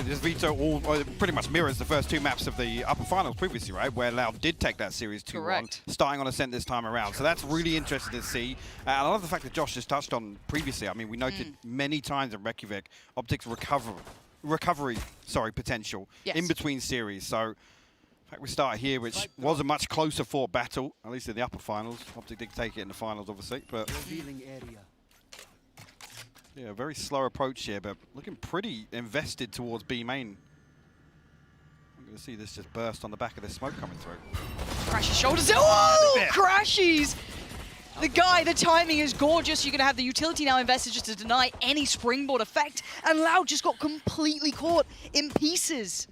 this veto all pretty much mirrors the first two maps of the upper finals previously, right? Where Loud did take that series 2-1, starting on Ascent this time around. So that's really interesting to see. And I love the fact that Josh just touched on previously. I mean, we noted many times in Reykjavik, OpTic's recovery potential in between series. So in fact, we start here, which was a much closer fought battle, at least in the upper finals. OpTic did take it in the finals, obviously, but yeah, a very slow approach here, but looking pretty invested towards B main. I'm going to see this just burst on the back of this smoke coming through. Crashes shoulders. Oh, crashes! The guy, the timing is gorgeous. You're going to have the utility now invested just to deny any springboard effect, and Loud just got completely caught in pieces.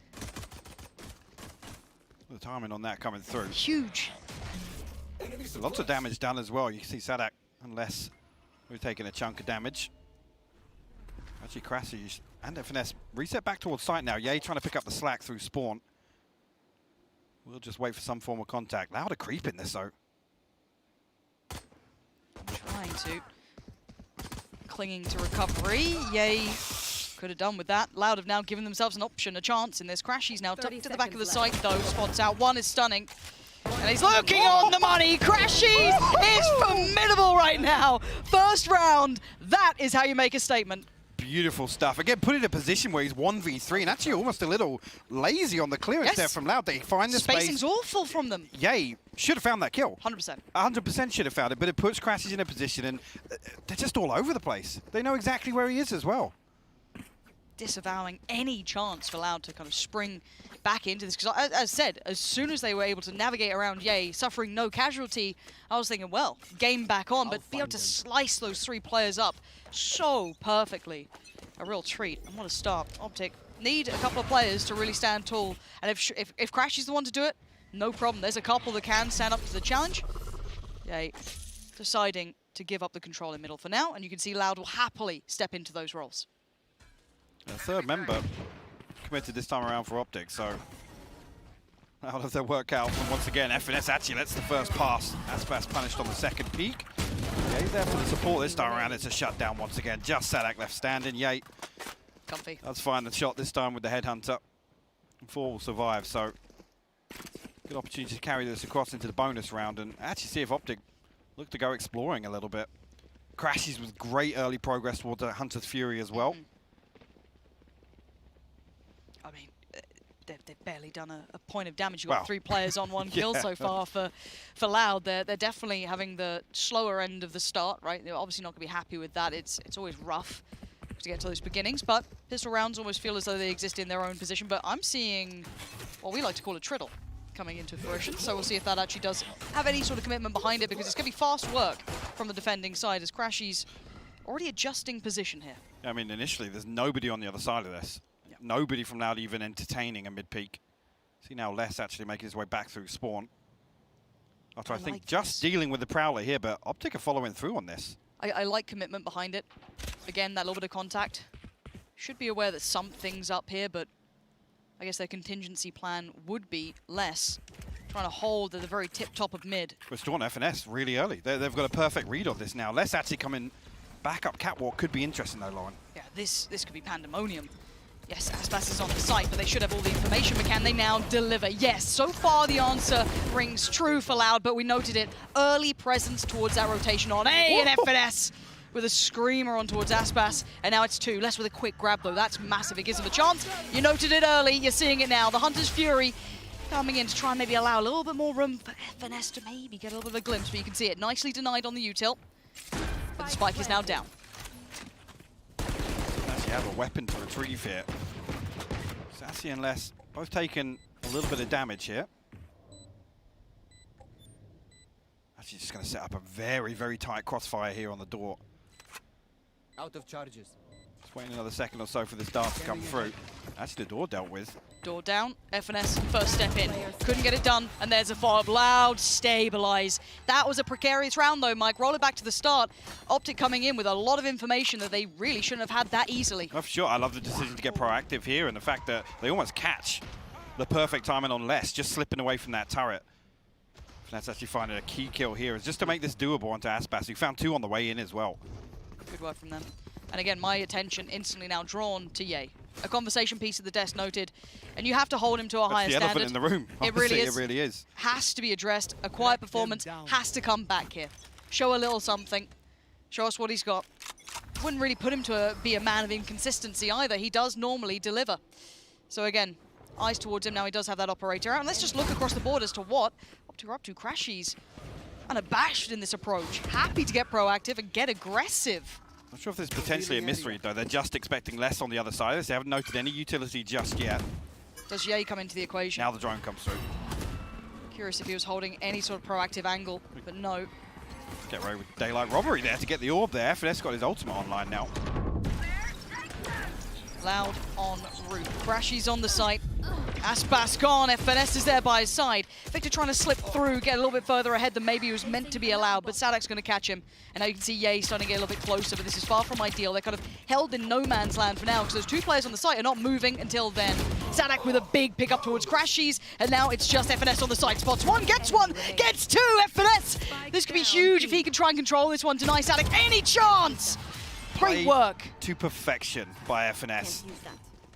The timing on that coming through. Huge. Lots of damage done as well. You can see Sadak, unless we're taking a chunk of damage. Actually, Krasi's and Finesse reset back towards site now. Yay trying to pick up the slack through spawn. We'll just wait for some form of contact. Loud a creep in this though. Trying to. Clinging to recovery. Yay. Could have done with that. Loud have now given themselves an option, a chance in this. Crashy's now tucked to the back of the site though. Spots out. One is stunning. And he's looking on the money. Crashies is formidable right now. First round. That is how you make a statement. Beautiful stuff. Again, put in a position where he's 1v3 and actually almost a little lazy on the clearance there from Loud. They find the space. Spacing's awful from them. Yay, should have found that kill. 100%. 100% should have found it, but it puts Crashes in a position and they're just all over the place. They know exactly where he is as well. Disavowing any chance for Loud to kind of spring back into this. Because as I said, as soon as they were able to navigate around Yay, suffering no casualty, I was thinking, well, game back on, but be able to slice those three players up so perfectly. A real treat. And what a start. OpTic need a couple of players to really stand tall. And if Crash is the one to do it, no problem. There's a couple that can stand up to the challenge. Yay, deciding to give up the control in middle for now. And you can see Loud will happily step into those roles. The third member committed this time around for OpTic, so out of their workout. And once again, FNS actually lets the first pass. Aspas punished on the second peak. Yay there for the support this time around. It's a shutdown once again. Just Sadak left standing. Yay. Comfy. That's fine. The shot this time with the headhunter. 4 will survive, so good opportunity to carry this across into the bonus round and actually see if OpTic look to go exploring a little bit. Crashes with great early progress towards the Hunter's Fury as well. I mean, they've barely done a point of damage. You've got 3 players on 1 kill so far for Loud. They're definitely having the slower end of the start, right? They're obviously not going to be happy with that. It's always rough to get to those beginnings, but pistol rounds almost feel as though they exist in their own position. But I'm seeing what we like to call a triddle coming into fruition, so we'll see if that actually does have any sort of commitment behind it, because it's going to be fast work from the defending side as Crashy's already adjusting position here. I mean, initially, there's nobody on the other side of this. Nobody from Loud even entertaining a mid-peak. See now Les actually making his way back through spawn. After I think like just dealing with the Prowler here, but OpTic are following through on this. I like commitment behind it. Again, that little bit of contact. Should be aware that something's up here, but I guess their contingency plan would be less trying to hold at the very tip top of mid. We're still on FNS really early. They've got a perfect read on this now. Les actually coming back up catwalk could be interesting though, Lauren. Yeah, this could be pandemonium. Yes, Aspas is on the site, but they should have all the information, but can they now deliver? Yes, so far the answer rings true for Loud, but we noted it. Early presence towards that rotation on A and FNS with a screamer on towards Aspas, and now it's 2. Les with a quick grab, though. That's massive. It gives them a chance. You noted it early. You're seeing it now. The Hunter's Fury coming in to try and maybe allow a little bit more room for FNS to maybe get a little bit of a glimpse, but you can see it nicely denied on the util. But the spike is now down. Actually have a weapon to retrieve here. Sassy and Les both taking a little bit of damage here. Actually just going to set up a very, very tight crossfire here on the door. Out of charges. Just waiting another second or so for this dart to come through. Actually the door dealt with. Door down, FNS first step in. Couldn't get it done, and there's a follow-up. Loud, stabilize. That was a precarious round though, Mike. Roll it back to the start. OpTic coming in with a lot of information that they really shouldn't have had that easily. Oh, for sure, I love the decision to get proactive here and the fact that they almost catch the perfect timing on Les, just slipping away from that turret. That's actually finding a key kill here, is just to make this doable onto Aspas, who found 2 on the way in as well. Good work from them. And again, my attention instantly now drawn to Yay. A conversation piece at the desk noted, and you have to hold him to a higher the standard. elephant in the room. It really is. It really is. Has to be addressed. A quiet performance has to come back here. Show a little something. Show us what he's got. Wouldn't really put him to be a man of inconsistency either. He does normally deliver. So again, eyes towards him now. He does have that operator out. And let's just look across the board as to what OpTic are up to. Crashies unabashed in this approach. Happy to get proactive and get aggressive. Not sure if there's potentially a misread, though. They're just expecting less on the other side of this. They haven't noted any utility just yet. Does Ye come into the equation? Now the drone comes through. Curious if he was holding any sort of proactive angle, but no. Get away with daylight robbery there to get the orb there. Finesse got his ultimate online now. Loud on route. Crashies on the site. Aspas gone. Finesse is there by his side. Victor trying to slip through, get a little bit further ahead than maybe he was meant to be allowed, but Sadak's going to catch him. And now you can see Ye starting to get a little bit closer, but this is far from ideal. They're kind of held in no man's land for now because those two players on the site are not moving until then. Sadak with a big pickup towards Crashies, and now it's just FNS on the site. Spots one, gets two, FNS! This could be huge if he can try and control this one, deny Sadak any chance! Great work. To perfection by FNS.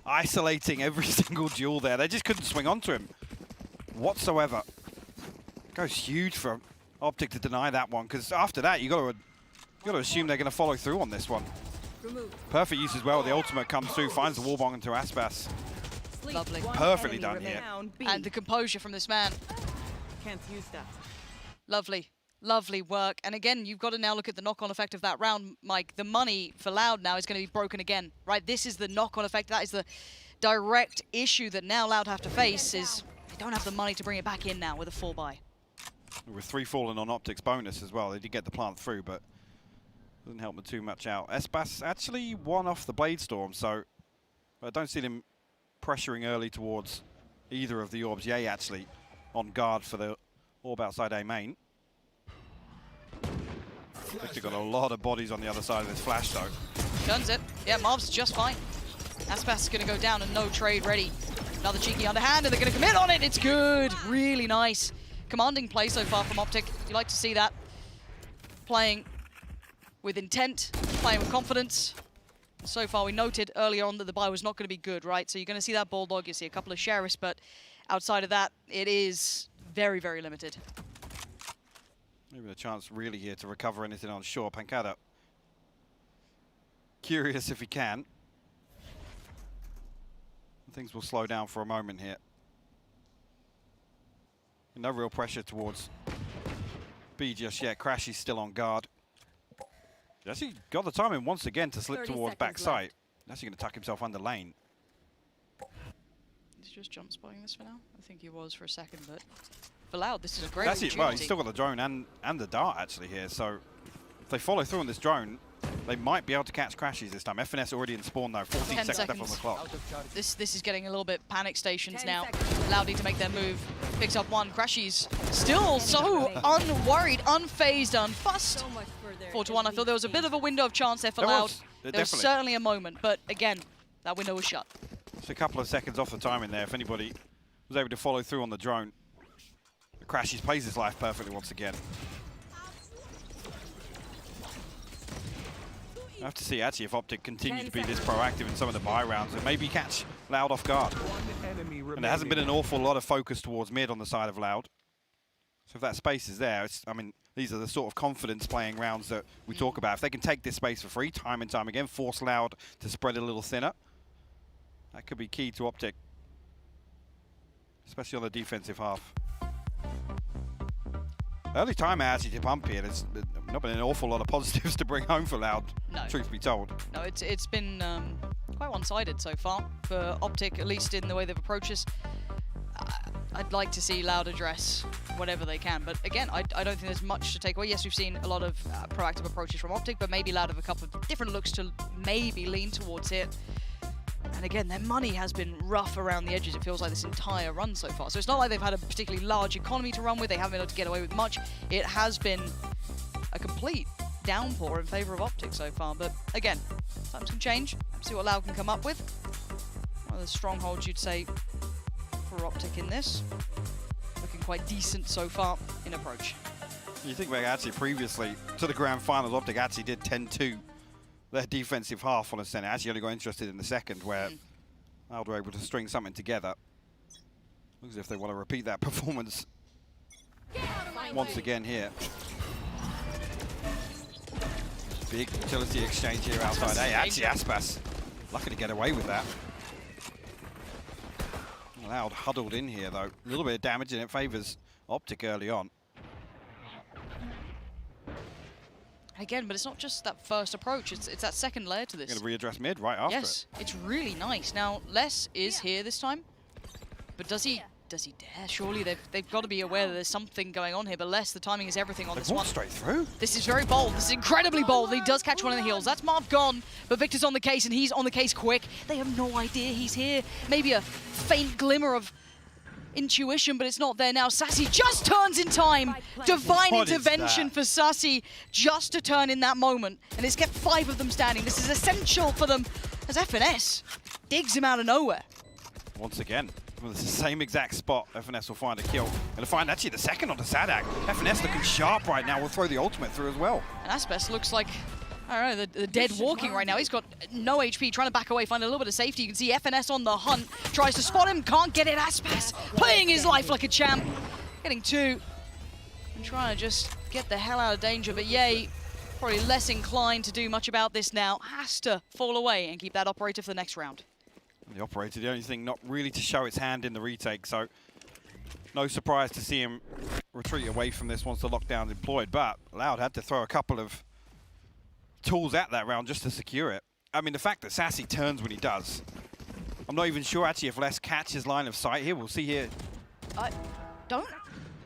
Isolating every single duel there. They just couldn't swing onto him whatsoever. Goes huge for OpTic to deny that one, because after that, you got to assume they're going to follow through on this one. Perfect use as well. The ultimate comes through, finds the wallbang into Aspas. Lovely. Perfectly done here. And the composure from this man. Can't use that. Lovely. Lovely work. And again, you've got to now look at the knock-on effect of that round, Mike. The money for Loud now is going to be broken again, right? This is the knock-on effect. That is the direct issue that now Loud have to face, is they don't have the money to bring it back in now with a 4-buy. With 3 falling on OpTic's bonus as well. They did get the plant through, but doesn't help them too much out. Aspas actually won off the Blade Storm, so I don't see them pressuring early towards either of the orbs. Ye actually on guard for the orb outside A main. Victor got a lot of bodies on the other side of this flash, though. Guns it. Yeah, Marv's just fine. Aspas is going to go down and no trade ready. Another cheeky underhand, and they're going to commit on it. It's good. Really nice. Commanding play so far from OpTic. You like to see that. Playing with intent, playing with confidence. So far, we noted earlier on that the buy was not going to be good, right? So you're going to see that Bulldog. You see a couple of Sheriffs, but outside of that, it is very, very limited. Maybe a chance really here to recover anything on shore. Pancada curious if he can. Things will slow down for a moment here. No real pressure towards B just yet. Crashy's still on guard. He's actually got the timing once again to slip towards backside. He's actually going to tuck himself under lane. He's just jump spotting this for now. I think he was for a second, but for Loud, this is a great That's opportunity. it. Well, he's still got the drone and the dart actually here. So if they follow through on this drone, they might be able to catch Crashies this time. FNS already in spawn though. 14 seconds left on the clock. This is getting a little bit panic stations now. Loud need to make their move. Picks up one. Crashies still so unworried, unfazed, unfussed. 4-1. I thought there was a bit of a window of chance there for Loud. There was certainly a moment, but again, that window was shut. Just a couple of seconds off the timing there. If anybody was able to follow through on the drone. Crashies plays his life perfectly once again. I have to see actually if OpTic continue to be this proactive in some of the buy rounds and maybe catch Loud off guard. And there hasn't been an awful lot of focus towards mid on the side of Loud. So if that space is there, I mean, these are the sort of confidence playing rounds that we talk about. If they can take this space for free time and time again, force Loud to spread a little thinner, that could be key to OpTic, especially on the defensive half. Early time actually to pump here. There's not been an awful lot of positives to bring home for Loud, truth be told. No, it's been quite one-sided so far for OpTic, at least in the way they've approached this. I'd like to see Loud address whatever they can, but again, I don't think there's much to take away. Yes, we've seen a lot of proactive approaches from OpTic, but maybe Loud have a couple of different looks to maybe lean towards here. And again, their money has been rough around the edges, it feels like, this entire run so far. So it's not like they've had a particularly large economy to run with. They haven't been able to get away with much. It has been a complete downpour in favor of OpTic so far. But again, times can change. See what Loud can come up with. One of the strongholds, you'd say, for OpTic in this. Looking quite decent so far in approach. You think back actually previously to the grand finals, OpTic actually did 10-2 their defensive half on Ascent. Actually only got interested in the second, where Loud were able to string something together. Looks as if they want to repeat that performance once again here. Big utility exchange here outside. Hey, actually Aspas lucky to get away with that. Loud huddled in here though. A little bit of damage and it favors OpTic early on. Again, but it's not just that first approach, it's that second layer to this. Going to readdress mid right after Yes, it's really nice. Now, Les is here this time, but does he dare? Surely they've got to be aware that there's something going on here, but Les, the timing is everything on this one. Straight through. This is very bold. This is incredibly bold. He does catch one in the heels. That's Marv gone, but Victor's on the case, and he's on the case quick. They have no idea he's here. Maybe a faint glimmer of intuition, but it's not there now. Sassy just turns in time. Divine intervention for Sassy just to turn in that moment, and it's kept 5 of them standing. This is essential for them as FNS digs him out of nowhere. Once again, well, it's the same exact spot. FNS will find a kill. And to find actually the second on the Sadak. FNS looking sharp right now. Will throw the ultimate through as well. And Aspas looks like, I don't know, the dead walking right now. He's got no HP, trying to back away, find a little bit of safety. You can see FNS on the hunt. Tries to spot him, can't get it. Aspas playing his life like a champ. Getting 2. And trying to just get the hell out of danger. But Yay, probably less inclined to do much about this now. Has to fall away and keep that operator for the next round. The operator, the only thing not really to show its hand in the retake, so no surprise to see him retreat away from this once the lockdown's employed, but Loud had to throw a couple of tools at that round just to secure it. I mean, the fact that Sassy turns when he does, I'm not even sure actually if Les catches line of sight here. We'll see here. I don't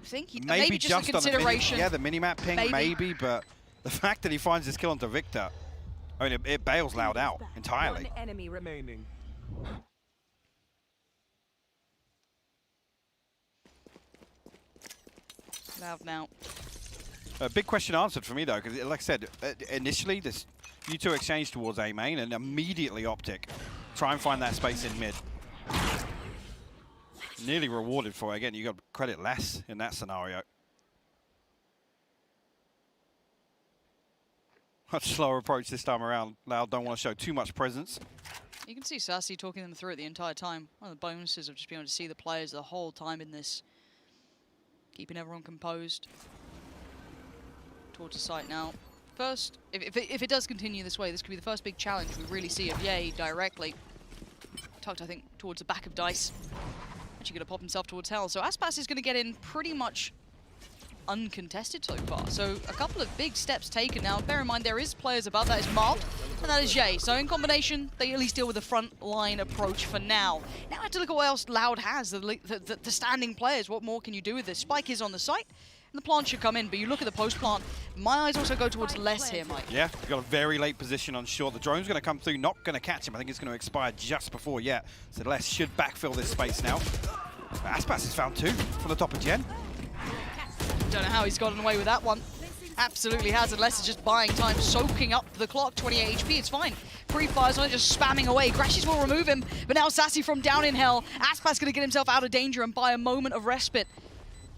think he... Maybe just a consideration. The mini-map ping, maybe, but the fact that he finds this kill onto Victor, I mean, it bails Loud out entirely. One enemy remaining. Loud now. A big question answered for me though, because like I said, initially this U2 exchange towards A main and immediately OpTic. Try and find that space in mid. Nearly rewarded for it. Again, you got credit less in that scenario. Much slower approach this time around. Loud don't want to show too much presence. You can see Sassy talking them through it the entire time. One of the bonuses of just being able to see the players the whole time in this. Keeping everyone composed. Towards the site now. First, if it does continue this way, this could be the first big challenge we really see of Yay directly. Tucked, I think, towards the back of Dice. Actually going to pop himself towards Hell. So Aspas is going to get in pretty much uncontested so far. So a couple of big steps taken now. Bear in mind there is players above. That is Marv and that is Jay. So in combination, they at least deal with the front line approach for now. Now I have to look at what else Loud has. The standing players. What more can you do with this? Spike is on the site. And the plant should come in, but you look at the post plant. My eyes also go towards Les here, Mike. Yeah, you've got a very late position on short. The drone's going to come through, not going to catch him. I think it's going to expire just before yet. So Les should backfill this space now. Aspas has found 2 from the top of Gen. Don't know how he's gotten away with that one. Absolutely has, unless it's just buying time, soaking up the clock. 28 HP, it's fine. Pre-fires on it, just spamming away. Crashes will remove him, but now Sassy from down in hell. Aspas going to get himself out of danger and buy a moment of respite.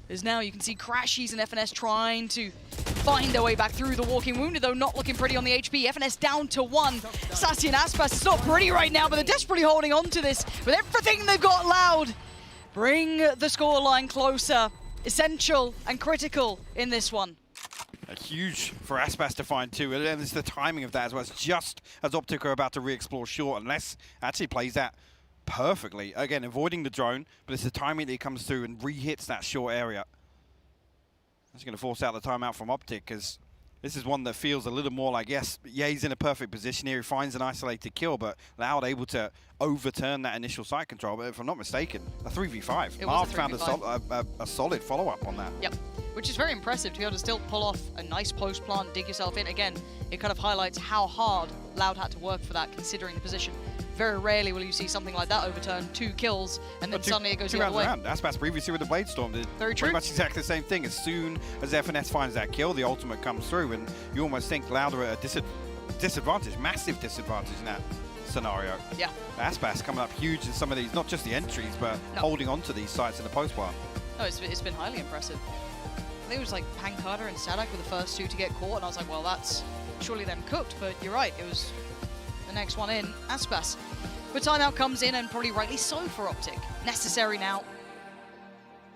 As now you can see Crashies and FNS trying to find their way back through the walking wounded, though not looking pretty on the HP. FNS down to 1. Sassy and Aspas, it's not pretty right now, but they're desperately holding on to this with everything they've got. Loud bring the scoreline closer. Essential and critical in this one. Huge for Aspas to find 2, and it's the timing of that as well. It's just as OpTic are about to re-explore short, unless actually plays that perfectly. Again, avoiding the drone, but it's the timing that he comes through and re-hits that short area. That's going to force out the timeout from OpTic, because this is one that feels a little more like, yes, Ye's in a perfect position here. He finds an isolated kill, but Loud able to overturn that initial site control. But if I'm not mistaken, a 3v5. Marv found a solid follow-up on that. Yep, which is very impressive to be able to still pull off a nice post plant, dig yourself in. Again, it kind of highlights how hard Loud had to work for that, considering the position. Very rarely will you see something like that overturn, 2 kills, and then suddenly it goes the other way. Aspas previously with the Blade Storm did pretty much exactly the same thing. As soon as FNS finds that kill, the ultimate comes through, and you almost think Loud are at a disadvantage, massive disadvantage in that scenario. Yeah. Aspas coming up huge in some of these, not just the entries, but holding on to these sites in the post plant. No, it's been highly impressive. I think it was like Pankata and Sadak were the first 2 to get caught, and I was like, well, that's surely them cooked, but you're right, it was the next one in. Aspas But timeout comes in, and probably rightly so for OpTic. Necessary now,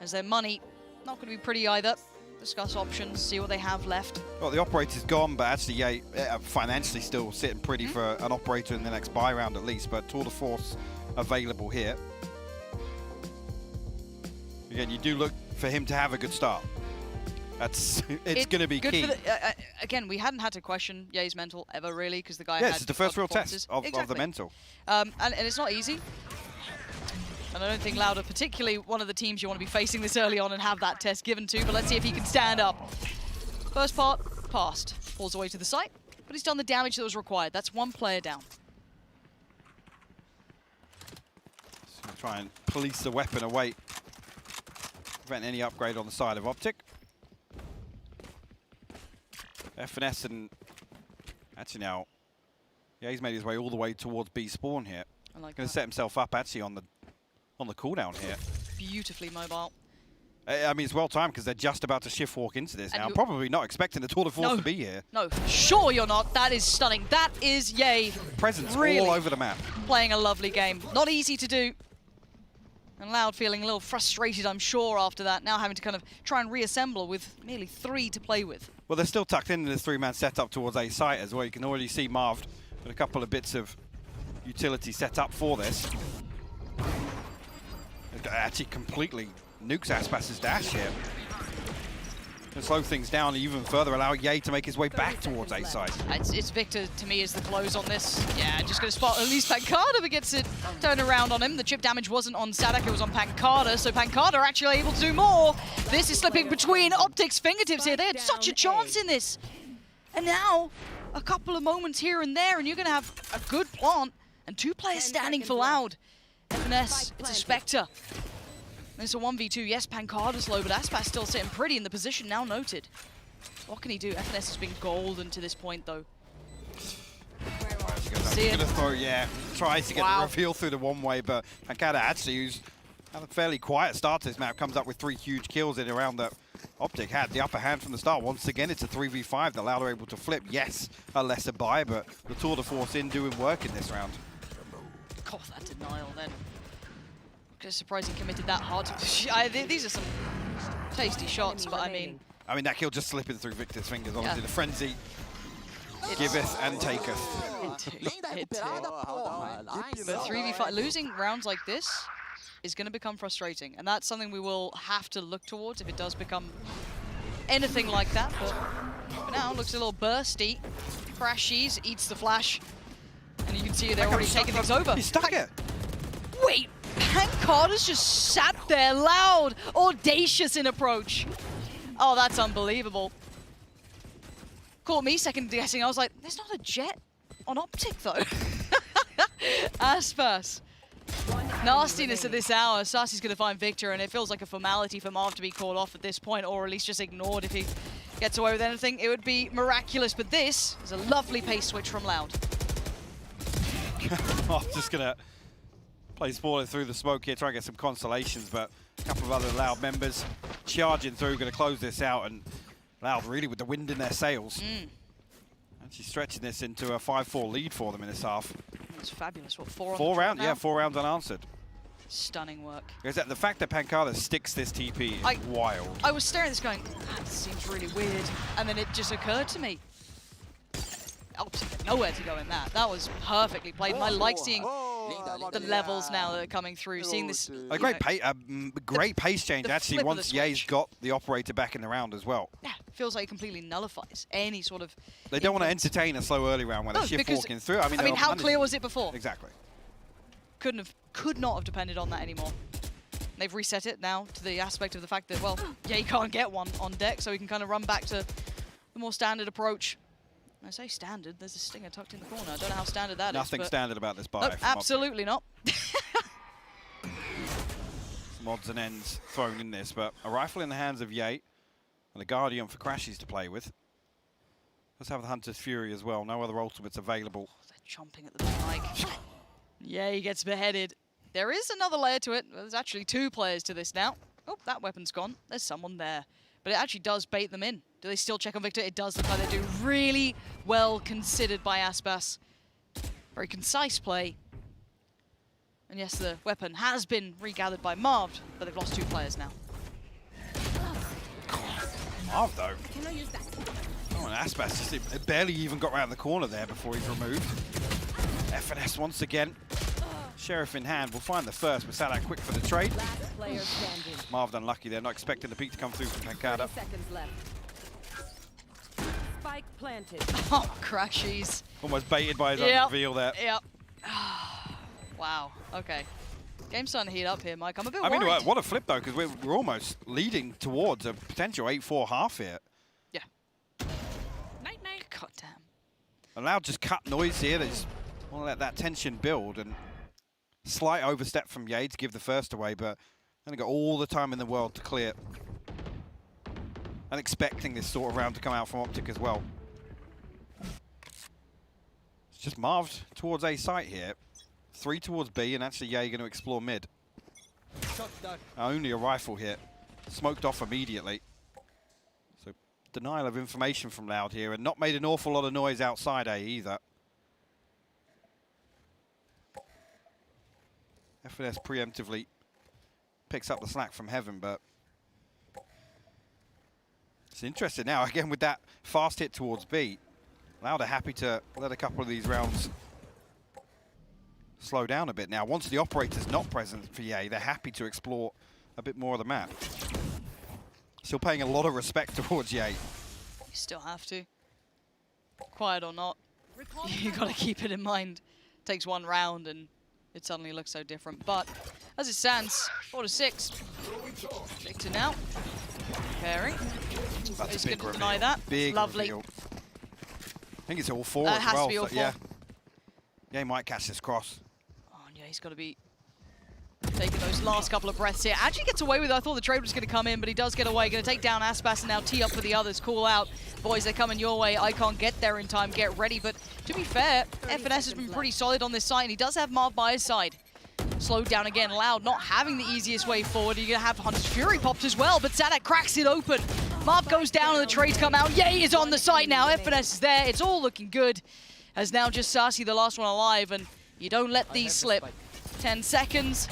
as their money not going to be pretty either. Discuss options, see what they have left. Well, the operator's gone, but actually, yeah, financially still sitting pretty for an operator in the next buy round at least. But Tour de Force available here. Again, you do look for him to have a good start. It's going to be good key. For again, we hadn't had to question Ye's mental ever really, because the guy Yeah, had this is the first real test exactly. of the mental. And it's not easy. And I don't think Loud are particularly one of the teams you want to be facing this early on and have that test given to, but let's see if he can stand up. First part, passed. Falls away to the site, but he's done the damage that was required. That's one player down. So try and police the weapon away. Prevent any upgrade on the side of OpTic. FNS and actually now, yeah, he's made his way all the way towards B spawn here. I like Going that. to set himself up actually on the cooldown here. Beautifully mobile. I mean, it's well timed because they're just about to shift walk into this And now. Probably not expecting the Tour de Force No. to be here. No, sure you're not. That is stunning. That is Ye Presence really all over the map. playing a lovely game. Not easy to do. And Loud feeling a little frustrated, I'm sure, after that. Now having to kind of try and reassemble with merely 3 to play with. Well, they're still tucked in this 3-man setup towards A site as well. You can already see Marved with a couple of bits of utility set up for this. It actually completely nukes Aspas's dash here. And slow things down even further, allow Ye to make his way back towards A side. It's Victor, to me, is the close on this. Yeah, just going to spot at least Pancada, but gets it turned around on him. The chip damage wasn't on Sadak, it was on Pancada, so Pancada actually able to do more. This is slipping between OpTic's fingertips here. They had such a chance in this. And now, a couple of moments here and there, and you're going to have a good plant, and 2 players standing for Loud. FNS, it's a Spectre. It's a 1v2. Yes, Pancada's low, but Aspas still sitting pretty in the position now noted. What can he do? FNS has been golden to this point, though. He's going to throw, yeah, tries to get the reveal through the one-way, but Pancada actually, who's had a fairly quiet start to this map, comes up with 3 huge kills in around that OpTic had the upper hand from the start. Once again, it's a 3v5. The Loud are able to flip. Yes, a lesser buy, but the Tour de Force in doing work in this round. God, that denial then. Just surprised he committed that hard. These are some tasty shots, but I mean, that kill just slipping through Victor's fingers. Honestly, the frenzy giveth and taketh. It did. But 3v5, losing rounds like this is going to become frustrating, and that's something we will have to look towards if it does become anything like that. But for now, looks a little bursty. Crashies, eats the flash, and you can see they're already taking things over. He stuck it. Wait, Pancada's just sat there, Loud, audacious in approach. Oh, that's unbelievable. Caught me second guessing. I was like, there's not a jet on OpTic though. Aspas. Nastiness at this hour. Sarsi's going to find Victor, and it feels like a formality for Marv to be called off at this point, or at least just ignored. If he gets away with anything, it would be miraculous. But this is a lovely pace switch from Loud. I'm just going to play Spoiler through the smoke here, try and get some consolations, but a couple of other Loud members charging through, going to close this out, and Loud really with the wind in their sails. Actually stretching this into a 5-4 lead for them in this half. That's fabulous. What, 4 on Four the rounds, now? yeah, 4 rounds unanswered. Stunning work. The fact that Pancada sticks this TP is wild. I was staring at this going, that seems really weird. And then it just occurred to me. OpTic had nowhere to go in that. That was perfectly played. And I like seeing the levels now that are coming through. Seeing this. A great pace change, actually, once Ye's got the operator back in the round as well. Yeah, feels like it completely nullifies any sort of. They don't want to entertain a slow early round when they're shift walking through. I mean how clear was it before? Exactly. Could not have depended on that anymore. They've reset it now to the aspect of the fact that, well, Ye can't get one on deck, so he can kind of run back to the more standard approach. I say standard, there's a stinger tucked in the corner. I don't know how standard that is. Nothing standard about this buy. No, absolutely not. Some odds and ends thrown in this, but a rifle in the hands of Ye and a Guardian for Crashies to play with. Let's have the Hunter's Fury as well. No other ultimates available. Oh, they're chomping at the mic. Ye gets beheaded. There is another layer to it. There's actually 2 players to this now. Oh, that weapon's gone. There's someone there. But it actually does bait them in. Do they still check on Victor? It does look like they do. Really well considered by Aspas. Very concise play. And yes, the weapon has been regathered by Marv, but they've lost 2 players now. Marv, though. Can I use that? Oh, and Aspas just barely even got around the corner there before he's removed. FNS once again. Sheriff in hand. We'll find the first, but Salah quick for the trade. Last player standing. Marv unlucky there, not expecting the peak to come through from Pancada. 30 seconds left. Spike planted. Oh, crashies. Almost baited by his own reveal there. Yep. Wow. Okay. Game's starting to heat up here, Mike. I'm a bit I mean, worried. what a flip, though, because we're almost leading towards a potential 8-4 half here. Yeah. Night, night. God damn. Allowed just cut noise here. They just want to let that tension build. And slight overstep from Ye to give the first away, but only got all the time in the world to clear. And expecting this sort of round to come out from OpTic as well. It's just Marved towards A site here. 3 towards B, and actually Ye going to explore mid. Shot done. Only a rifle hit. Smoked off immediately. So denial of information from Loud here, and not made an awful lot of noise outside A either. FNS preemptively picks up the slack from Heaven, but it's interesting now, again with that fast hit towards B. Loud are happy to let a couple of these rounds slow down a bit now. Once the operator's not present for Ye, they're happy to explore a bit more of the map. Still paying a lot of respect towards Ye. You still have to. Quiet or not, you got to keep it in mind. Takes 1 round and it suddenly looks so different. But as it stands, 4-6. Victor now. Preparing. That's He's a big going to reveal. deny that. Big Lovely. reveal. I think it's all 4 It as has well. to be all So, 4. yeah. Ye might catch this cross. Oh, yeah, he's got to be taking those last couple of breaths here. Actually gets away with it. I thought the trade was going to come in, but he does get away. Going to take down Aspas and now tee up for the others. Call out. Boys, they're coming your way. I can't get there in time. Get ready. But to be fair, FNS has been pretty solid on this side, and he does have Marv by his side. Slowed down again. Loud not having the easiest way forward. You're going to have Hunter's Fury popped as well, but Sadak cracks it open. Marv goes down and the trades come out. Ye is on the site now. FNS is there. It's all looking good. As now just Sassy, the last one alive, and you don't let these slip. 10 seconds.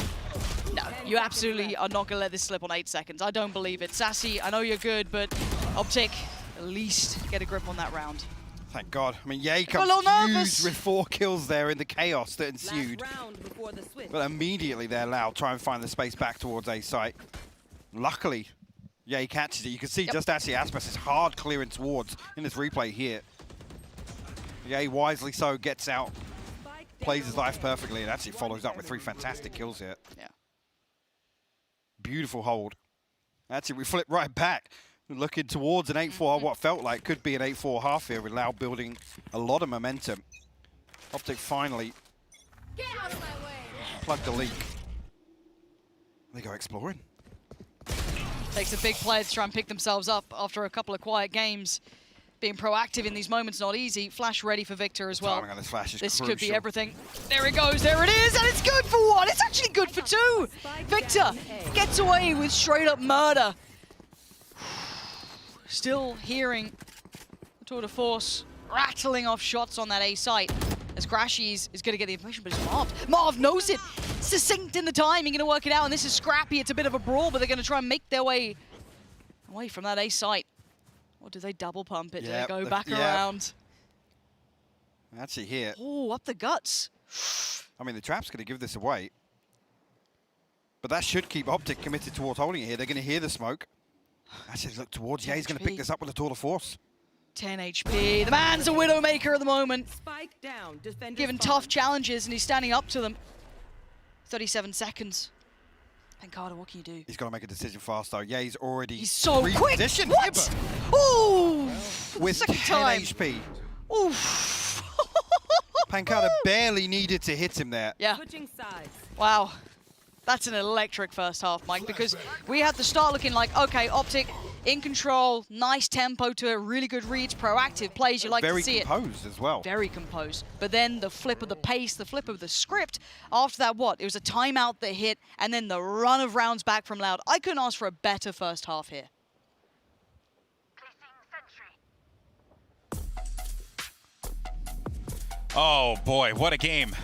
No, you absolutely are not going to let this slip on 8 seconds. I don't believe it. Sassy, I know you're good, but OpTic, at least get a grip on that round. Thank God. I mean, Ye Got a little comes nervous. huge with 4 kills there in the chaos that ensued. Last round before the switch. But immediately they're allowed try and find the space back towards A site. Luckily, Ye catches it. You can see just actually Aspas is hard clearing towards in this replay here. Ye wisely so gets out, plays his life perfectly, and actually follows up with 3 fantastic kills here. Yeah. Beautiful hold. Actually, we flip right back, looking towards an 8-4, what felt like could be an 8-4 half here, with Loud building a lot of momentum. OpTic finally plugged the leak. They go exploring. Takes a big player to try and pick themselves up after a couple of quiet games. Being proactive in these moments not easy. Flash ready for Victor as well. Timing on this flash is This crucial. could be everything. There it goes, there it is, and it's good for 1. It's actually good for 2. Victor gets away with straight up murder. Still hearing the tour de force rattling off shots on that A site. As Crashies is going to get the information, but it's Marv. Marv knows it. Succinct in the timing, going to work it out, and this is scrappy. It's a bit of a brawl, but they're going to try and make their way away from that A site. Or do they double pump it? Do they go back around? Actually here. Oh, up the guts. I mean, the trap's going to give this away. But that should keep OpTic committed towards holding it here. They're going to hear the smoke. Actually, look towards. Yeah, he's going to pick this up with a tour de force. 10 HP. The man's a Widowmaker at the moment. Spike down. Defender Given spawn. tough challenges, and he's standing up to them. 37 seconds. Pancada, what can you do? He's got to make a decision fast, though. Yeah, he's already He's so quick. repositioned. What? Ooh! With Second 10 time. HP. Oof. Pancada barely needed to hit him there. Yeah. Switching sides. Wow. That's an electric first half, Mike, because we had to start looking like, okay, OpTic in control, nice tempo to it, really good reads, proactive plays, you like Very to see it. Very composed as well. Very composed. But then the flip of the pace, the flip of the script, after that, what? It was a timeout that hit, and then the run of rounds back from Loud. I couldn't ask for a better first half here. Oh boy, what a game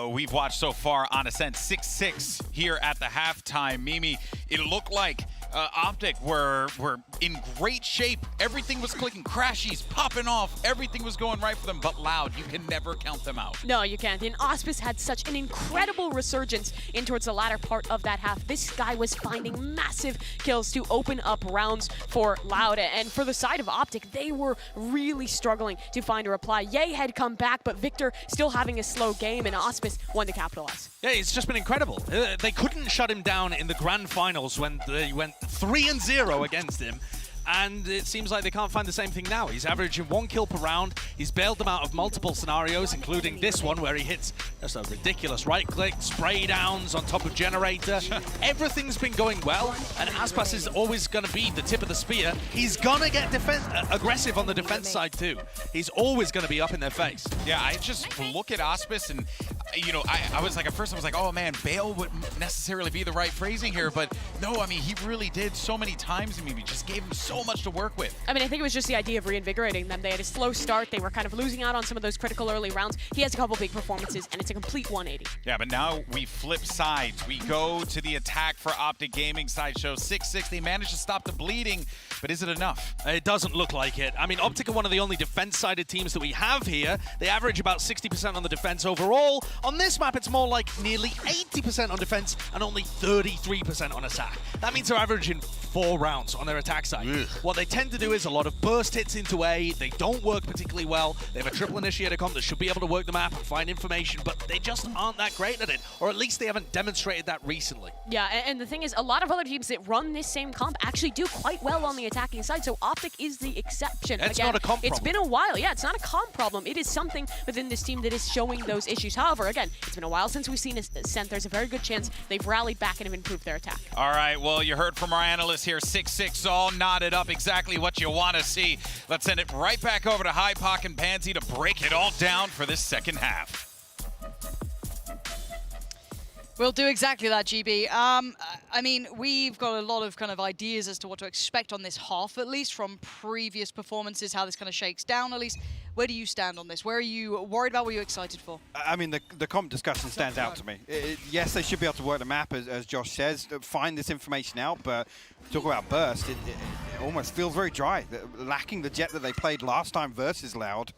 we've watched so far on Ascent. 6-6 here at the halftime. Mimi, it looked like OpTic were in great shape. Everything was clicking, crashies popping off. Everything was going right for them, but Loud, you can never count them out. No, you can't. And Auspice had such an incredible resurgence in towards the latter part of that half. This guy was finding massive kills to open up rounds for Loud. And for the side of OpTic, they were really struggling to find a reply. Ye had come back, but Victor still having a slow game, and Auspice wanted to capitalize. Yeah, it's just been incredible. They couldn't shut him down in the grand finals when they went 3-0 against him. And it seems like they can't find the same thing now. He's averaging 1 kill per round. He's bailed them out of multiple scenarios, including this one where he hits just a ridiculous right-click, spray downs on top of generator. Everything's been going well, and Aspas is always going to be the tip of the spear. He's going to get aggressive on the defense side too. He's always going to be up in their face. Yeah, I just look at Auspice and, you know, I was like, at first I was like, oh man, bail wouldn't necessarily be the right phrasing here, but no, I mean, he really did so many times and maybe just gave him so much to work with. I mean, I think it was just the idea of reinvigorating them. They had a slow start. They were kind of losing out on some of those critical early rounds. He has a couple big performances, and it's a complete 180. Yeah, but now we flip sides. We go to the attack for OpTic Gaming Sideshow. 6-6, they managed to stop the bleeding, but is it enough? It doesn't look like it. I mean, OpTic are one of the only defense-sided teams that we have here. They average about 60% on the defense overall. On this map, it's more like nearly 80% on defense and only 33% on attack. That means they're averaging 4 rounds on their attack side. Ugh. What they tend to do is a lot of burst hits into A. They don't work particularly well. They have a triple initiator comp that should be able to work the map and find information, but they just aren't that great at it, or at least they haven't demonstrated that recently. Yeah, and the thing is, a lot of other teams that run this same comp actually do quite well on the attacking side, so OpTic is the exception. It's again, not a comp it's problem. been a while. Yeah, it's not a comp problem. It is something within this team that is showing those issues. However, again, it's been a while since we've seen Ascent. There's a very good chance they've rallied back and have improved their attack. All right, well, you heard from our analyst here. 6-6 all knotted up, exactly what you want to see. Let's send it right back over to Hypoc and Pansy to break it all down for this second half. We'll do exactly that, GB. I mean, we've got a lot of kind of ideas as to what to expect on this half, at least from previous performances, how this kind of shakes down, at least. Where do you stand on this? Where are you worried about? What are you excited for? I mean, the comp discussion stands out to me. Yes, they should be able to work the map, as Josh says, find this information out, but talk about burst, it almost feels very dry. Lacking the jet that they played last time versus Loud.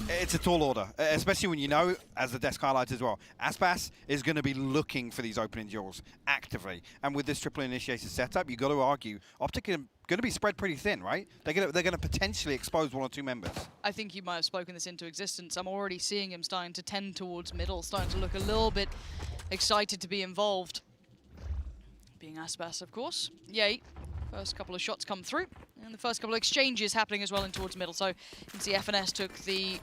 It's a tall order, especially when you know, as the desk highlights as well, Aspas is going to be looking for these opening duels actively. And with this triple initiated setup, you've got to argue, OpTic are going to be spread pretty thin, right? They're going to potentially expose 1 or 2 members. I think you might have spoken this into existence. I'm already seeing him starting to tend towards middle, starting to look a little bit excited to be involved. Being Aspas, of course. Yay. First couple of shots come through, and the first couple of exchanges happening as well in towards middle. So you can see FNS took the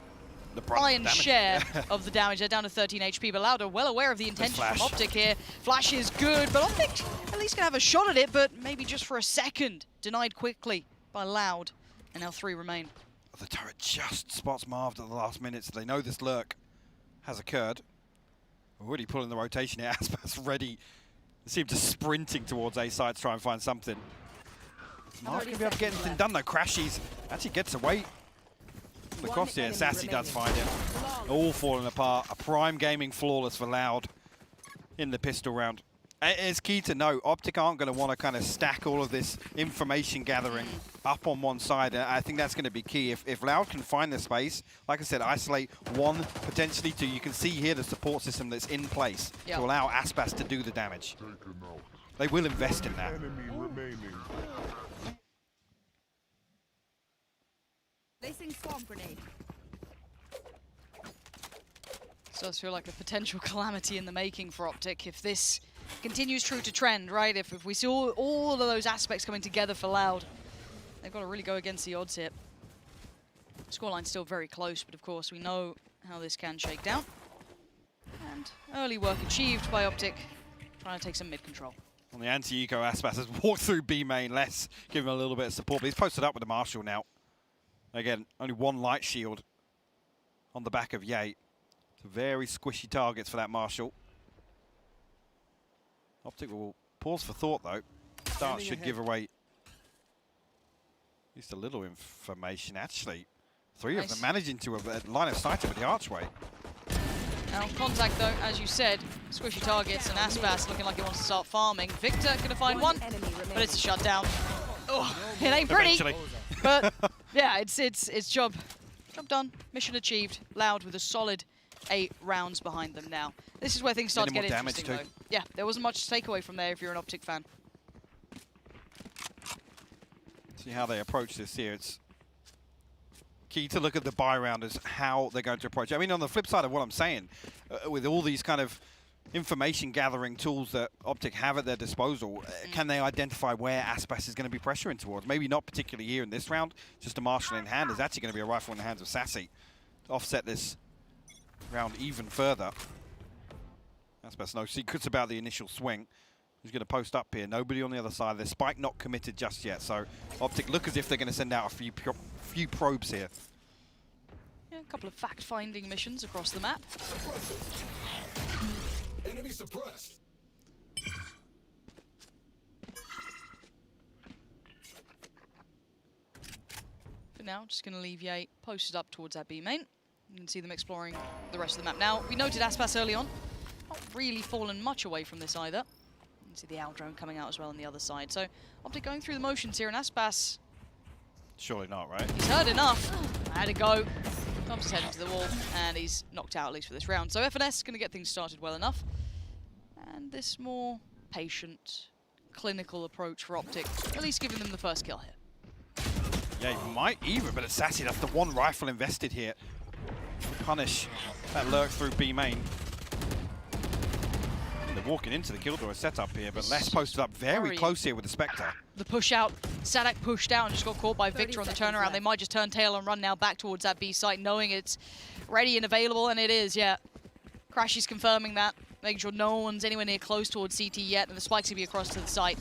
lion's share of the damage. They're down to 13 HP, but Loud are well aware of the intention from OpTic here. Flash is good, but OpTic at least can have a shot at it, but maybe just for a second. Denied quickly by Loud, and now 3 remain. The turret just spots Marv at the last minute, so they know this lurk has occurred. Already pulling the rotation here. Aspas ready. They seem to sprinting towards A side to try and find something. Marv's going to be able to get anything done though. Crashies actually gets away. Across here, Sassy does find him. All falling apart. A prime gaming flawless for Loud in the pistol round. It's key to note, OpTic aren't going to want to kind of stack all of this information gathering up on one side. I think that's going to be key. If Loud can find the space, like I said, isolate 1, potentially 2. You can see here the support system that's in place to allow Aspas to do the damage. They will invest in that. Placing swarm grenade. So it does feel like a potential calamity in the making for OpTic if this continues true to trend, right? If we see all of those aspects coming together for Loud, they've got to really go against the odds here. Scoreline's still very close, but of course we know how this can shake down. And early work achieved by OpTic, trying to take some mid-control. On the anti-eco, Aspas has walked through B main, Les give him a little bit of support, but he's posted up with the Marshal now. Again, only 1 light shield on the back of Ye. Very squishy targets for that Marshal. OpTic will pause for thought though. Start should give away at least a little information. Actually, Three of them managing to line of sight him with the archway. Now, contact though, as you said, squishy targets, and Aspas looking like he wants to start farming. Victor gonna find one, but it's a shutdown. Oh, it ain't pretty, Eventually. but yeah, it's job done, mission achieved. Loud with a solid 8 rounds behind them now. This is where things start to get interesting though. Yeah, there wasn't much to take away from there if you're an OpTic fan. See how they approach this here. It's key to look at the buy round as how they're going to approach it. I mean, on the flip side of what I'm saying, with all these kind of information gathering tools that OpTic have at their disposal, can they identify where Aspas is going to be pressuring towards? Maybe not particularly here in this round, just a marshal in hand. There's actually going to be a rifle in the hands of Sassy to offset this round even further. Aspas, no secrets about the initial swing. He's going to post up here. Nobody on the other side. Their spike not committed just yet, so OpTic look as if they're going to send out a few probes here. Yeah, a couple of fact-finding missions across the map. Enemy suppressed. For now, just going to leave Ye posted up towards that B main. You can see them exploring the rest of the map. Now, we noted Aspas early on. Not really fallen much away from this either. You can see the owl drone coming out as well on the other side. So, OpTic going through the motions here, and Aspas, Surely not, right? he's heard enough. Had to go. Thumbs his head into the wall, and he's knocked out at least for this round. So FNS is going to get things started well enough. And this more patient, clinical approach for OpTic, at least giving them the first kill here. Yeah, he might even, but it's Sassy. That's the one rifle invested here. Punish that lurk through B main. They're walking into the Killjoy setup here, but less posted up very close here with the Spectre. The push out, Sadak pushed out and just got caught by Victor on the turnaround. Left. They might just turn tail and run now back towards that B site, knowing it's ready and available, and it is, yeah. Crashy's confirming that, making sure no one's anywhere near close towards CT yet, and the spike's gonna be across to the site.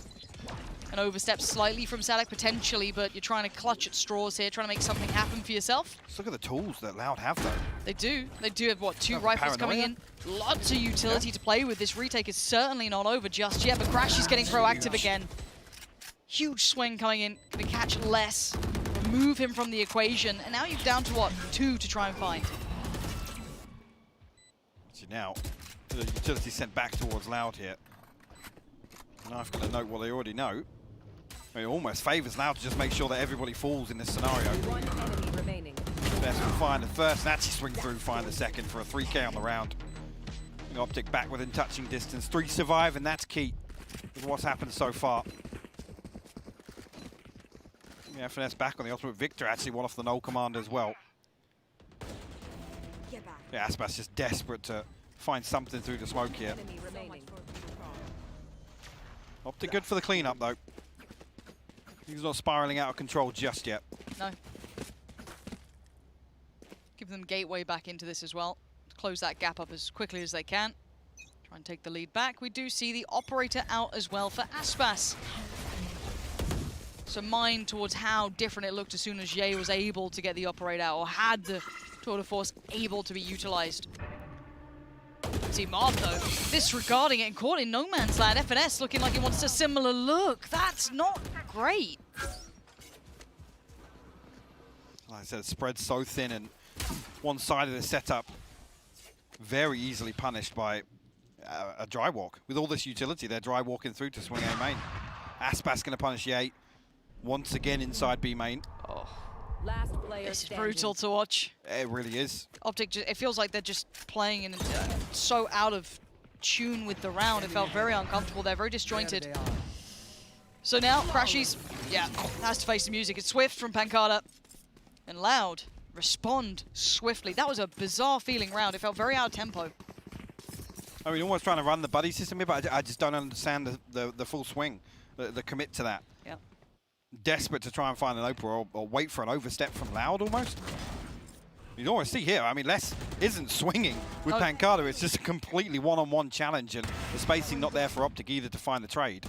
An overstep slightly from Sadak potentially, but you're trying to clutch at straws here, trying to make something happen for yourself. Just look at the tools that Loud have, though. They do. They do have, what, 2 rifles coming in. Lots of utility to play with. This retake is certainly not over just yet, but Crashy's getting proactive again. Huge swing coming in. Gonna catch less. Remove him from the equation. And now you're down to, what, 2 to try and find. So now, the utility sent back towards Loud here. Knife gonna note what they already know. It almost favours Loud to just make sure that everybody falls in this scenario. One enemy remaining. Best will find the first, and actually swing through, find the second for a 3K on the round. OpTic back within touching distance. 3 survive, and that's key with what's happened so far. Yeah, FNS back on the ultimate. Victor actually one off the null command as well. Get back. Yeah, Aspas just desperate to find something through the smoke here. Enemy remaining. OpTic good for the cleanup though. He's not spiraling out of control just yet. No. Give them gateway back into this as well. Close that gap up as quickly as they can. Try and take the lead back. We do see the operator out as well for Aspas. So mind towards how different it looked as soon as Ye was able to get the operator out, or had the tour de force able to be utilized. See Marv though, disregarding it and caught in no man's land. FNS looking like he wants a similar look. That's not great. Like I said, spread so thin, and one side of the setup very easily punished by a dry walk. With all this utility, they're dry walking through to swing A main. Aspas going to punish Ye once again inside B main. Oh, Last player this is standing. brutal to watch. It really is. OpTic, it feels like they're just playing in so out of tune with the round. It felt very uncomfortable. They're very disjointed. There they are. So now, Crashies, yeah, has to face the music. It's Swift from Pancada. And Loud respond swiftly. That was a bizarre feeling round. It felt very out of tempo. I mean, almost trying to run the buddy system here, but I just don't understand the full swing, the commit to that. Yeah. Desperate to try and find an opener, or wait for an overstep from Loud almost. You can almost see here, I mean, Les isn't swinging with Pancada. It's just a completely one-on-one challenge, and the spacing not there for OpTic either to find the trade.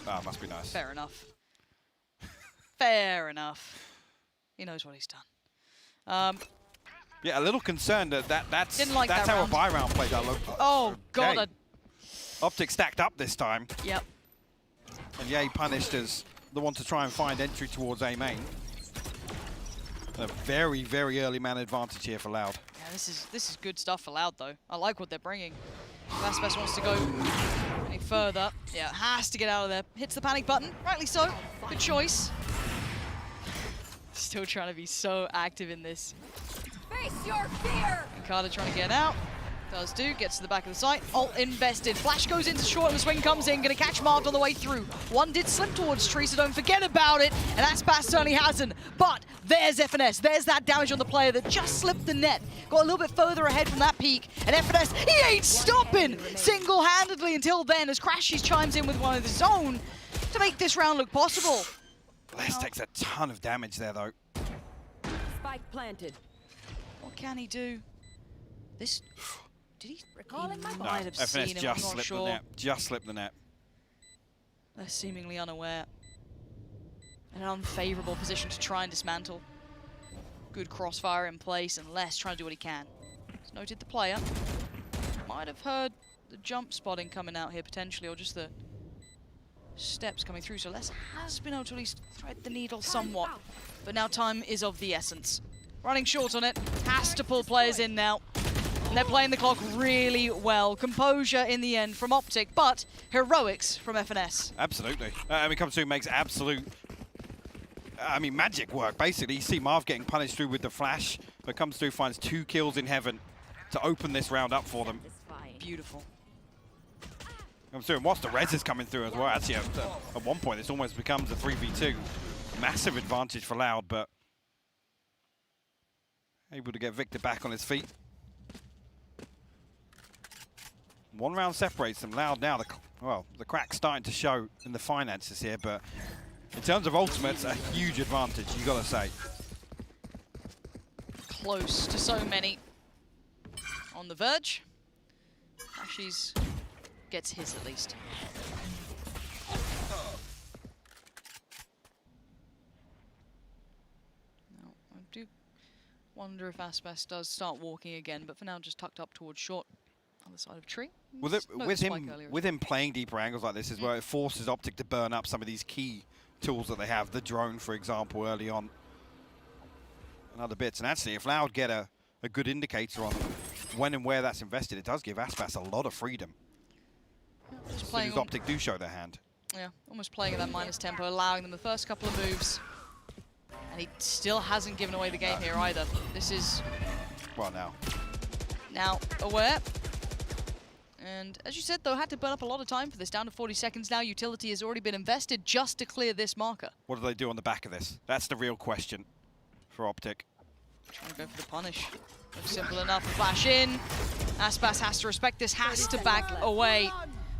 Oh, must be nice. Fair enough. Fair enough. He knows what he's done. Yeah, a little concerned that's Didn't like that how round. a buy round played out. Oh, God. OpTic stacked up this time. Yep. And Ye punished as the one to try and find entry towards A main. A very, very early man advantage here for Loud. Yeah, this is good stuff for Loud, though. I like what they're bringing. Aspas wants to go any further. Yeah, has to get out of there. Hits the panic button. Rightly so. Good choice. Still trying to be so active in this. Face your fear! Carter trying to get out. Does do, gets to the back of the site. Ult invested. Flash goes into short and the swing comes in. Gonna catch Marved on the way through. One did slip towards Tree, so don't forget about it. And Aspas certainly hasn't. But there's FNS. There's that damage on the player that just slipped the net. Got a little bit further ahead from that peak. And FNS, he ain't stopping single-handedly until then as Crashies chimes in with one of his own to make this round look possible. Les takes a ton of damage there, though. Spike planted. What can he do? This... Did he? Recalling my Might have seen FNS him, I'm just not slipped sure. the net. Just slipped the net. They're seemingly unaware. An unfavorable position to try and dismantle. Good crossfire in place, and Les trying to do what he can. As noted the player. Might have heard the jump spotting coming out here potentially, or just the steps coming through. So Les has been able to at least thread the needle somewhat. But now time is of the essence. Running short on it. Has to pull players in now. And they're playing the clock really well. Composure in the end from OpTic, but heroics from FNS. Absolutely. I mean, comes through, makes absolute, magic work, basically. You see Marv getting punished through with the flash, but comes through, finds 2 kills in heaven to open this round up for them. Beautiful. Comes through, and whilst the res is coming through as well, actually, at one point, this almost becomes a 3v2. Massive advantage for Loud, but able to get Victor back on his feet. 1 round separates them. Loud now, the crack's starting to show in the finances here, but in terms of ultimates, a huge advantage, you gotta say. Close to so many. On the verge. Ashes gets his at least. Now, I do wonder if Aspas does start walking again, but for now just tucked up towards short. On the side of Tree. With him playing deeper angles like this as well, it forces OpTic to burn up some of these key tools that they have. The drone, for example, early on. And other bits. And actually, if Loud get a good indicator on when and where that's invested, it does give Aspas a lot of freedom. Yeah, as soon as OpTic do show their hand. Yeah, almost playing at that minus tempo, allowing them the first couple of moves. And he still hasn't given away the game here either. This is... Well, Now aware. And as you said, though, had to burn up a lot of time for this. Down to 40 seconds now. Utility has already been invested just to clear this marker. What do they do on the back of this? That's the real question for OpTic. Trying to go for the punish. Looks simple enough. Flash in. Aspas has to respect this, has to back away.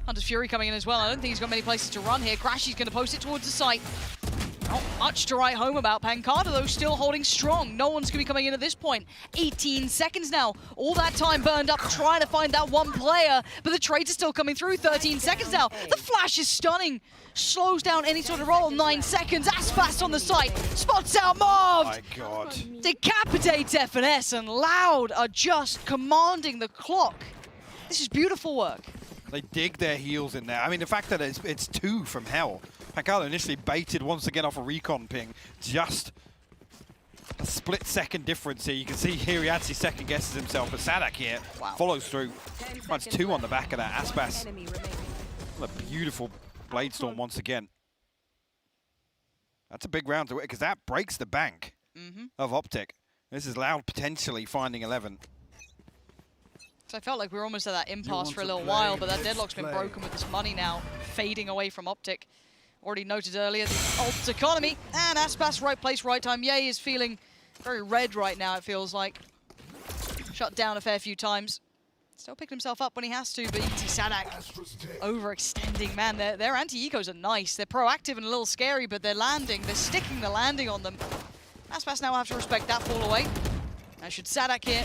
Hunter's Fury coming in as well. I don't think he's got many places to run here. Crashy's going to post it towards the site. Not much to write home about. Pancada, though, still holding strong. No one's going to be coming in at this point. 18 seconds now. All that time burned up trying to find that one player, but the trades are still coming through. 13 seconds now. The flash is stunning. Slows down any sort of roll. 9 seconds. Aspas on the site. Spots out Marv. My God. Decapitates FNS, and Loud are just commanding the clock. This is beautiful work. They dig their heels in there. I mean, the fact that it's 2 from hell. Pancada initially baited once again off a recon ping. Just a split-second difference here. You can see here he actually second-guesses himself, but Sadak here follows through. Finds 2 on the back of that. Aspas. What a beautiful Blade Storm once again. That's a big round to win, because that breaks the bank of OpTic. This is Loud potentially finding 11. So I felt like we were almost at that impasse for a little while, but that deadlock's been broken with this money now fading away from OpTic. Already noted earlier, the ult economy, and Aspas, right place, right time. Ye is feeling very red right now, it feels like. Shut down a fair few times. Still picking himself up when he has to, but you see Sadak overextending. Man, their anti-ecos are nice. They're proactive and a little scary, but they're landing. They're sticking the landing on them. Aspas now have to respect that fall away. Now should Sadak here.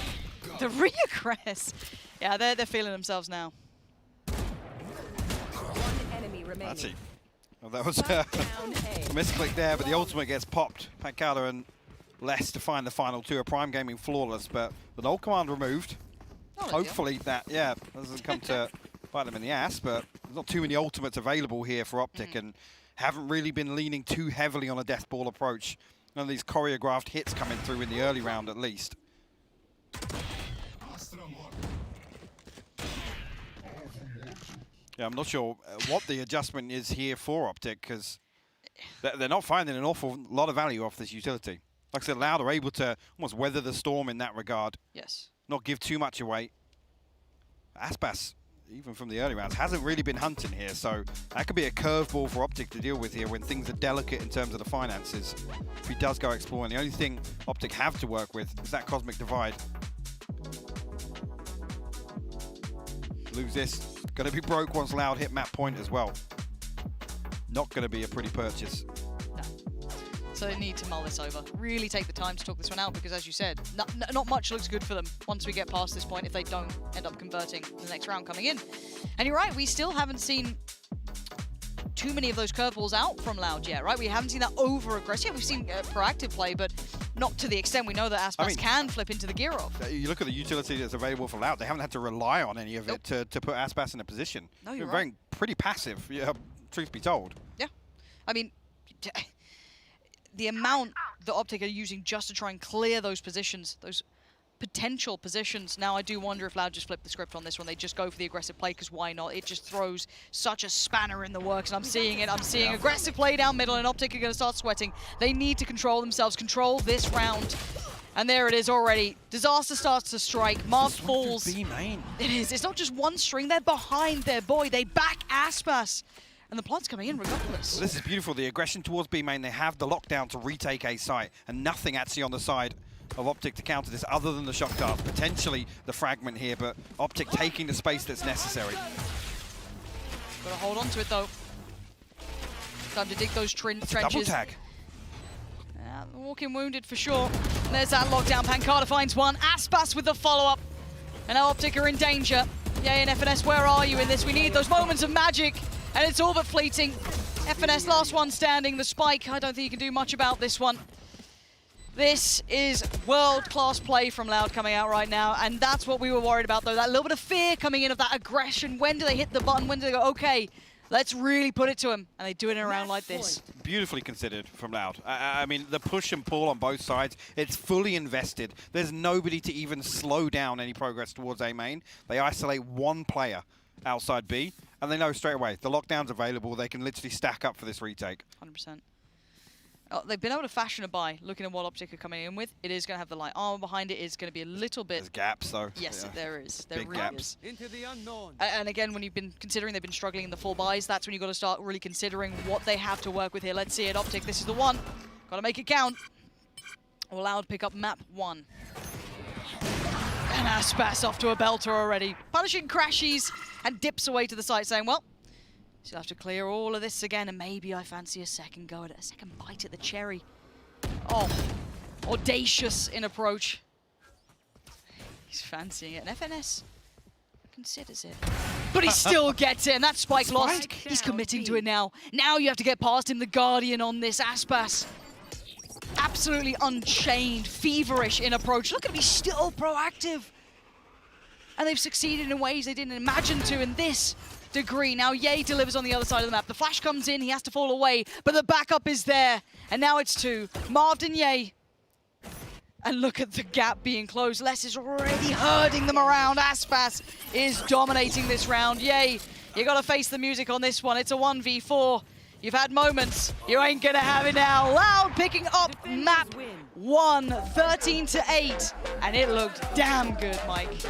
The reaggress. Yeah, they're feeling themselves now. One enemy remaining. That's it. Well, that was a misclick there, but the ultimate gets popped. Pancada and Les to find the final 2. A Prime Gaming flawless, but the null command removed. Hopefully that, doesn't come to bite them in the ass, but there's not too many ultimates available here for OpTic, and haven't really been leaning too heavily on a death ball approach. None of these choreographed hits coming through in the early round, at least. Yeah, I'm not sure what the adjustment is here for OpTic, because they're not finding an awful lot of value off this utility. Like I said, Loud are able to almost weather the storm in that regard. Yes. Not give too much away. Aspas, even from the early rounds, hasn't really been hunting here, so that could be a curveball for OpTic to deal with here when things are delicate in terms of the finances. If he does go exploring, the only thing OpTic have to work with is that Cosmic Divide. Lose this. Going to be broke once Loud hit map point as well. Not going to be a pretty purchase. No. So they need to mull this over. Really take the time to talk this one out, because as you said, not much looks good for them once we get past this point if they don't end up converting in the next round coming in. And you're right, we still haven't seen too many of those curveballs out from Loud yet, right? We haven't seen that over-aggressive. Yeah, we've seen proactive play, but not to the extent we know that Aspas can flip into the gear off. You look at the utility that's available for Loud, they haven't had to rely on any of it to put Aspas in a position. No, you're They're right. pretty passive, truth be told. Yeah. I mean, the amount that OpTic are using just to try and clear those positions, those potential positions. Now, I do wonder if Loud just flipped the script on this one. They just go for the aggressive play, because why not? It just throws such a spanner in the works, and I'm seeing it. I'm seeing aggressive play down middle, and OpTic are going to start sweating. They need to control themselves, control this round. And there it is already. Disaster starts to strike. Marv falls. B main. It is. It's not just one string. They're behind their boy. They back Aspas. And the plant's coming in regardless. Well, this is beautiful. The aggression towards B main. They have the lockdown to retake A site, and nothing actually on the side of OpTic to counter this other than the shock dart. Potentially the fragment here, but OpTic taking the space that's necessary. Gotta hold on to it though. Time to dig those trenches. Double tag. Walking wounded for sure. And there's that lockdown. Pancada finds one. Aspas with the follow-up. And now OpTic are in danger. Yeah, and FNS, where are you in this? We need those moments of magic. And it's all but fleeting. FNS, last one standing. The spike, I don't think you can do much about this one. This is world-class play from Loud coming out right now, and that's what we were worried about, though. That little bit of fear coming in, of that aggression. When do they hit the button? When do they go, okay, let's really put it to him? And they do it in a round like this. Beautifully considered from Loud. I mean, the push and pull on both sides, it's fully invested. There's nobody to even slow down any progress towards A main. They isolate one player outside B, and they know straight away, the lockdown's available. They can literally stack up for this retake. 100%. Oh, they've been able to fashion a buy, looking at what OpTic are coming in with. It is going to have the light armor behind it. It's going to be a little bit... There's gaps, though. Yes, there is. There Big really gaps. is. Into the unknown. And again, when you've been considering they've been struggling in the full buys, that's when you've got to start really considering what they have to work with here. Let's see it, OpTic. This is the one. Got to make it count. Loud pick up map 1. And Aspas off to a belter already. Punishing crashies and dips away to the side, saying, well, she'll have to clear all of this again, and maybe I fancy a second go at it, a second bite at the cherry. Oh, audacious in approach. He's fancying it, and FNS considers it. But he still gets it, and that spike lost. He's committing to it now. Now you have to get past him, the Guardian on this. Aspas, absolutely unchained, feverish in approach. Look at him, he's still proactive. And they've succeeded in ways they didn't imagine to in this degree. Now Ye delivers on the other side of the map. The flash comes in, he has to fall away, but the backup is there. And now it's 2. Marv and Ye. And look at the gap being closed. Les is already herding them around. Aspas is dominating this round. Ye, you gotta face the music on this one. It's a 1v4. You've had moments. You ain't gonna have it now. Loud picking up map 1, 13-8. And it looked damn good, Mike.